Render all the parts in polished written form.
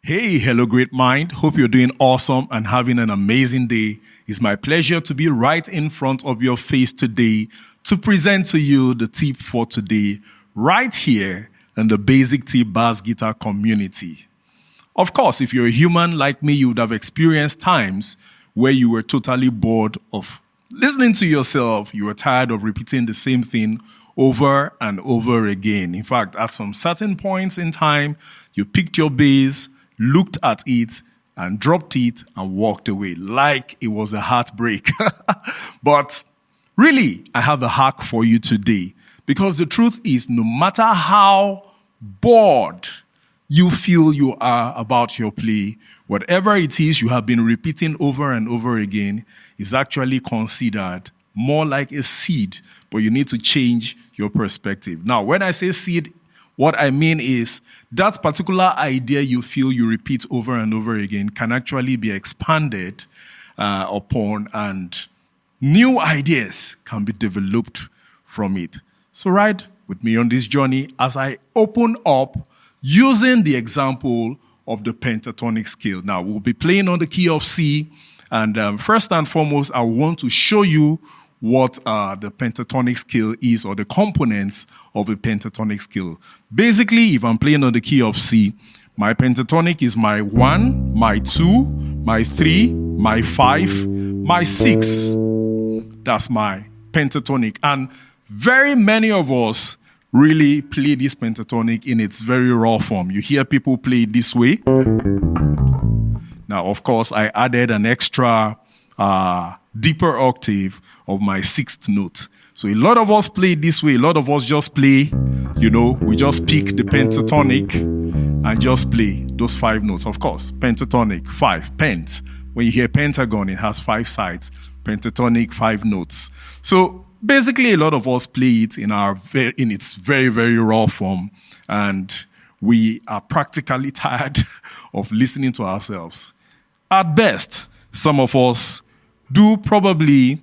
Hey, hello, great mind. Hope you're doing awesome and having an amazing day. It's my pleasure to be right in front of your face today to present to you the tip for today, right here in the Basic Tip Bass Guitar community. Of course, if you're a human like me, you would have experienced times where you were totally bored of listening to yourself. You were tired of repeating the same thing over and over again. In fact, at some certain points in time, you picked your bass, looked at it, and dropped it and walked away like it was a heartbreak. But really, I have a hack for you today because the truth is, no matter how bored you feel you are about your play, whatever it is you have been repeating over and over again is actually considered more like a seed, but you need to change your perspective. Now, when I say seed, what I mean is that particular idea you feel you repeat over and over again can actually be expanded upon, and new ideas can be developed from it. So ride with me on this journey as I open up using the example of the pentatonic scale. Now, we'll be playing on the key of C, and first and foremost, I want to show you what the pentatonic scale is, or the components of a pentatonic scale. Basically, if I'm playing on the key of C, my pentatonic is my 1, my 2, my 3, my 5, my 6. That's my pentatonic. And very many of us really play this pentatonic in its very raw form. You hear people play it this way. Now, of course, I added an extra deeper octave of my sixth note. So a lot of us play it this way. A lot of us just play, we just pick the pentatonic and just play those 5 notes. Of course, pentatonic, 5, pent. When you hear pentagon, it has 5 sides. Pentatonic, 5 notes. So basically, a lot of us play it in its very, very raw form, and we are practically tired of listening to ourselves. At best, some of us do probably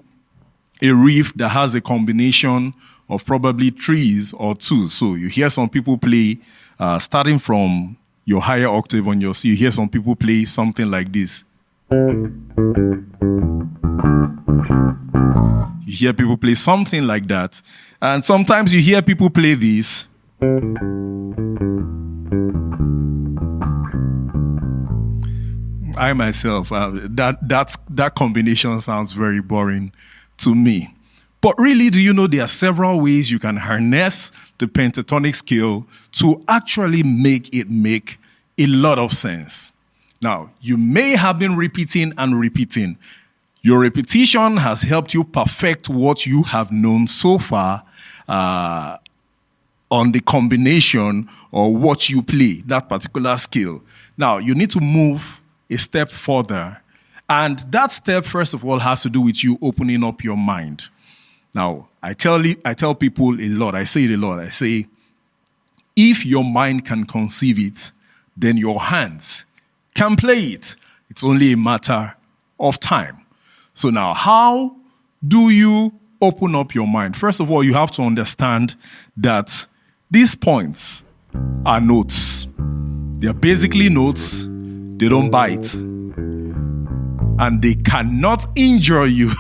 a riff that has a combination of probably 3s or 2s. So you hear some people play, starting from your higher octave on your C, you hear some people play something like this. You hear people play something like that. And sometimes you hear people play this. I myself, that combination sounds very boring to me. But really, do you know there are several ways you can harness the pentatonic scale to actually make it make a lot of sense? Now, you may have been repeating and repeating. Your repetition has helped you perfect what you have known so far on the combination or what you play, that particular scale. Now, you need to move a step further. And that step, first of all, has to do with you opening up your mind. Now, I tell people a lot, I say it a lot, I say, if your mind can conceive it, then your hands can play it. It's only a matter of time. So now, how do you open up your mind? First of all, you have to understand that these points are notes. They're basically notes. They don't bite. And they cannot injure you.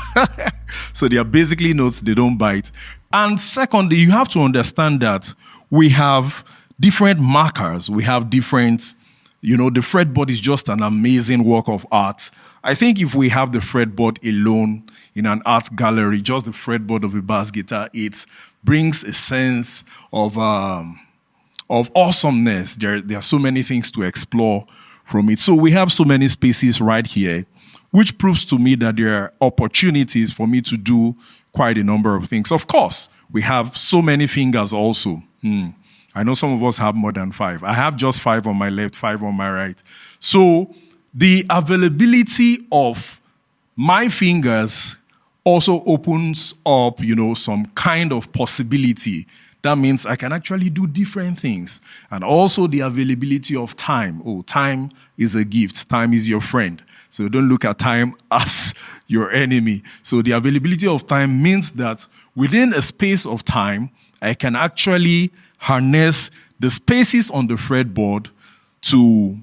So they are basically notes, they don't bite. And secondly, you have to understand that we have different markers. We have different, the fretboard is just an amazing work of art. I think if we have the fretboard alone in an art gallery, just the fretboard of a bass guitar, it brings a sense of awesomeness. There are so many things to explore from it. So we have so many spaces right here, which proves to me that there are opportunities for me to do quite a number of things. Of course, we have so many fingers also. I know some of us have more than 5. I have just 5 on my left, 5 on my right. So the availability of my fingers also opens up, some kind of possibility. That means I can actually do different things. And also the availability of time. Oh, time is a gift. Time is your friend. So don't look at time as your enemy. So the availability of time means that within a space of time, I can actually harness the spaces on the fretboard to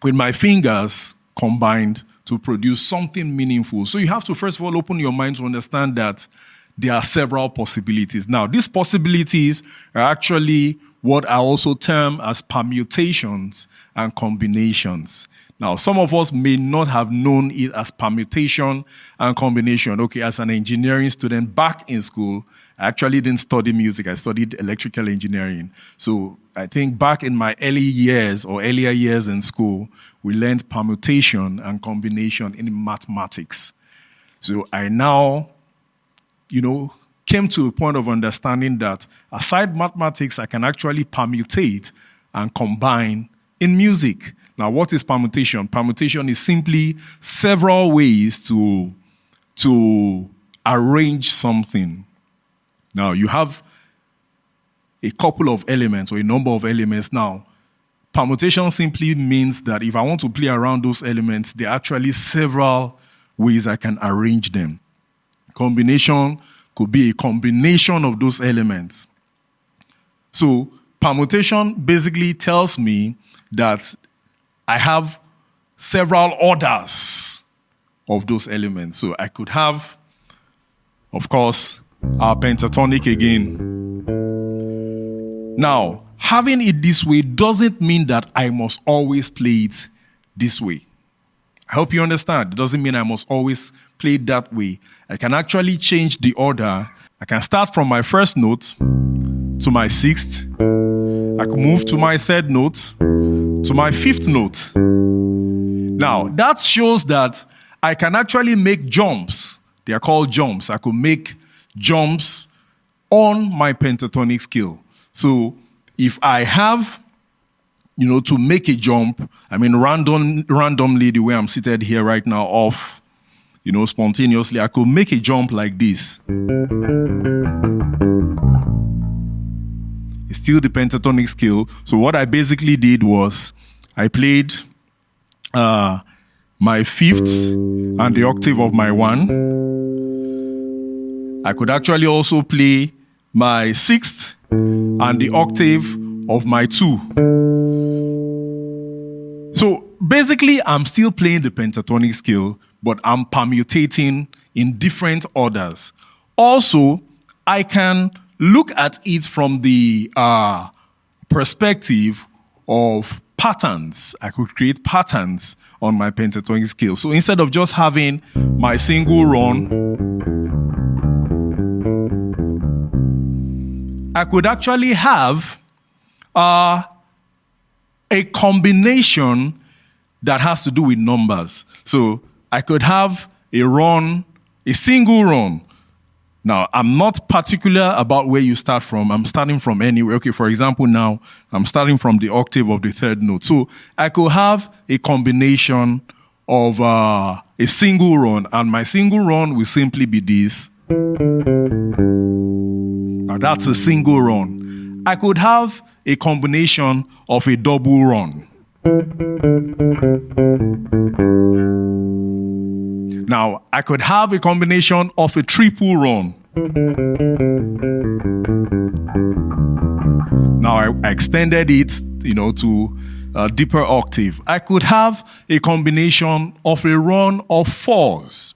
with my fingers combined to produce something meaningful. So you have to first of all open your mind to understand that there are several possibilities. Now, these possibilities are actually what I also term as permutations and combinations. Now, some of us may not have known it as permutation and combination. Okay, as an engineering student back in school, I actually didn't study music. I studied electrical engineering. So I think back in my earlier years in school, we learned permutation and combination in mathematics. So I now, came to a point of understanding that aside mathematics, I can actually permutate and combine in music. Now, what is permutation? Permutation is simply several ways to arrange something. Now, you have a couple of elements or a number of elements. Now, permutation simply means that if I want to play around those elements, there are actually several ways I can arrange them. Combination could be a combination of those elements. So, permutation basically tells me that I have several orders of those elements. So I could have, of course, our pentatonic again. Now, having it this way doesn't mean that I must always play it this way. I hope you understand. It doesn't mean I must always play it that way. I can actually change the order. I can start from my first note to my sixth. I can move to my third note, to my fifth note. Now, that shows that I can actually make jumps. They are called jumps. I could make jumps on my pentatonic scale. So if I have, to make a jump, randomly, the way I'm seated here right now, off, spontaneously, I could make a jump like this. It's still the pentatonic scale. So what I basically did was I played my fifth and the octave of my one. I could actually also play my sixth and the octave of my two. So basically, I'm still playing the pentatonic scale, but I'm permutating in different orders. Also, I can look at it from the perspective of patterns. I could create patterns on my pentatonic scale. So instead of just having my single run, I could actually have a combination that has to do with numbers. So I could have a single run. Now, I'm not particular about where you start from. I'm starting from anywhere. Okay, for example, now I'm starting from the octave of the third note. So I could have a combination of a single run, and my single run will simply be this. Now, that's a single run. I could have a combination of a double run. Now, I could have a combination of a triple run. Now, I extended it, to a deeper octave. I could have a combination of a run of fours.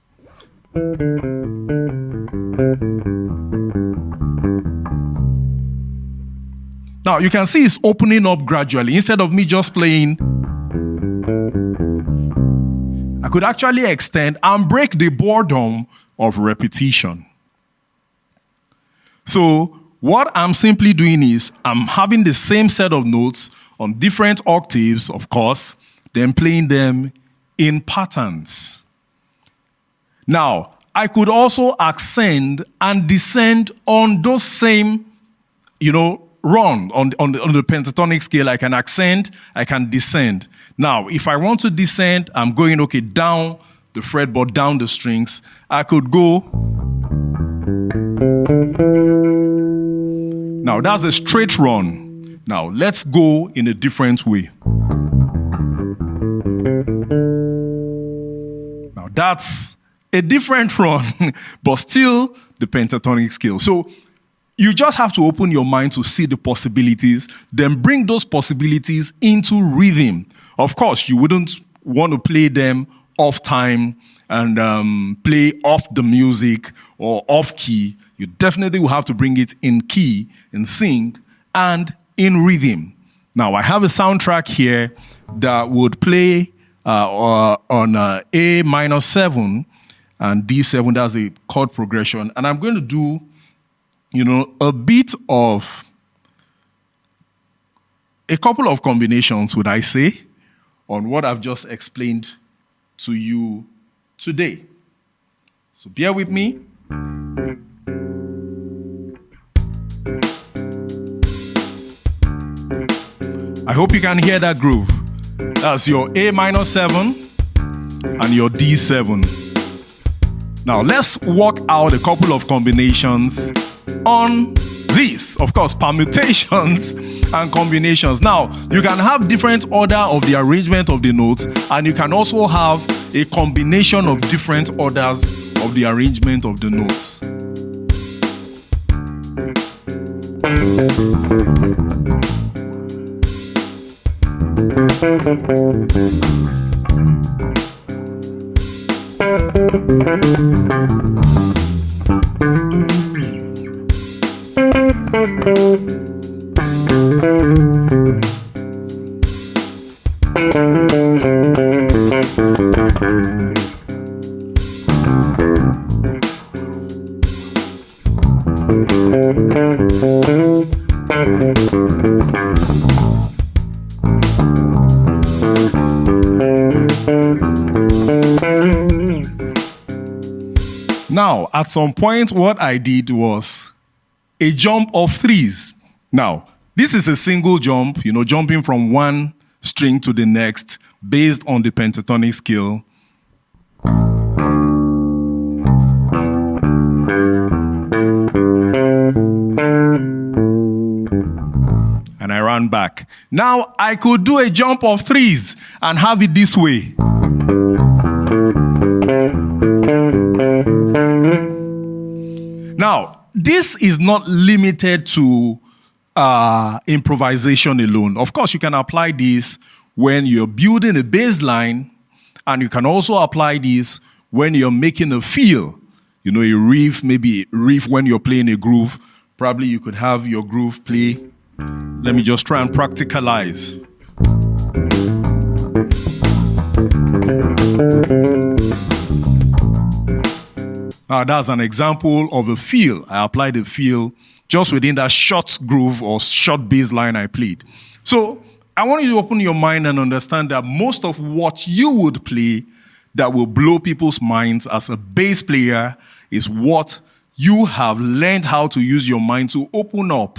Now, you can see it's opening up gradually. Instead of me just playing, I could actually extend and break the boredom of repetition. So what I'm simply doing is I'm having the same set of notes on different octaves, of course, then playing them in patterns. Now, I could also ascend and descend on those same, run on the pentatonic scale. I can ascend, I can descend. Now, if I want to descend, I'm going, down the fretboard, down the strings. I could go. Now, that's a straight run. Now, let's go in a different way. Now, that's a different run, but still the pentatonic scale. So, you just have to open your mind to see the possibilities, then bring those possibilities into rhythm. Of course, you wouldn't want to play them off time and play off the music or off key. You definitely will have to bring it in key, in sync, and in rhythm. Now, I have a soundtrack here that would play on A minor 7 and D7. That's a chord progression. And I'm going to do, a bit of a couple of combinations, would I say, on what I've just explained to you today. So bear with me. I hope you can hear that groove. That's your A minor 7 and your D7. Now let's work out a couple of combinations on this. Of course, permutations and combinations. Now, you can have different order of the arrangement of the notes, and you can also have a combination of different orders of the arrangement of the notes. Now, at some point, what I did was a jump of threes. Now, this is a single jump, jumping from one string to the next based on the pentatonic scale. And I ran back. Now, I could do a jump of threes and have it this way. Now, this is not limited to improvisation alone. Of course, you can apply this when you're building a bass line, and you can also apply this when you're making a feel. A riff, maybe a riff when you're playing a groove. Probably you could have your groove play. Let me just try and practicalize. Now, that's an example of a feel. I applied a feel just within that short groove or short bass line I played. So I want you to open your mind and understand that most of what you would play that will blow people's minds as a bass player is what you have learned how to use your mind to open up.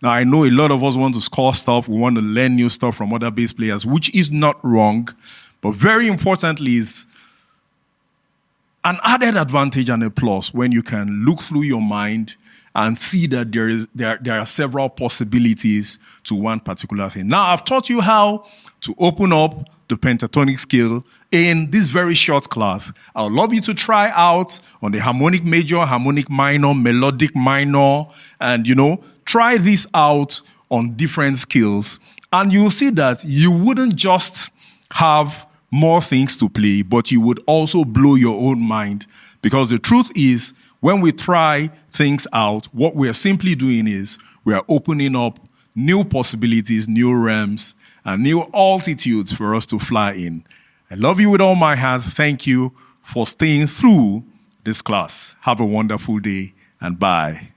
Now, I know a lot of us want to score stuff. We want to learn new stuff from other bass players, which is not wrong. But very importantly is an added advantage and a plus when you can look through your mind and see that there are several possibilities to one particular thing. Now, I've taught you how to open up the pentatonic scale in this very short class. I would love you to try out on the harmonic major, harmonic minor, melodic minor, and, try this out on different scales. And you'll see that you wouldn't just have more things to play, but you would also blow your own mind. Because the truth is, when we try things out, what we're simply doing is we are opening up new possibilities, new realms, and new altitudes for us to fly in. I love you with all my heart. Thank you for staying through this class. Have a wonderful day, and bye.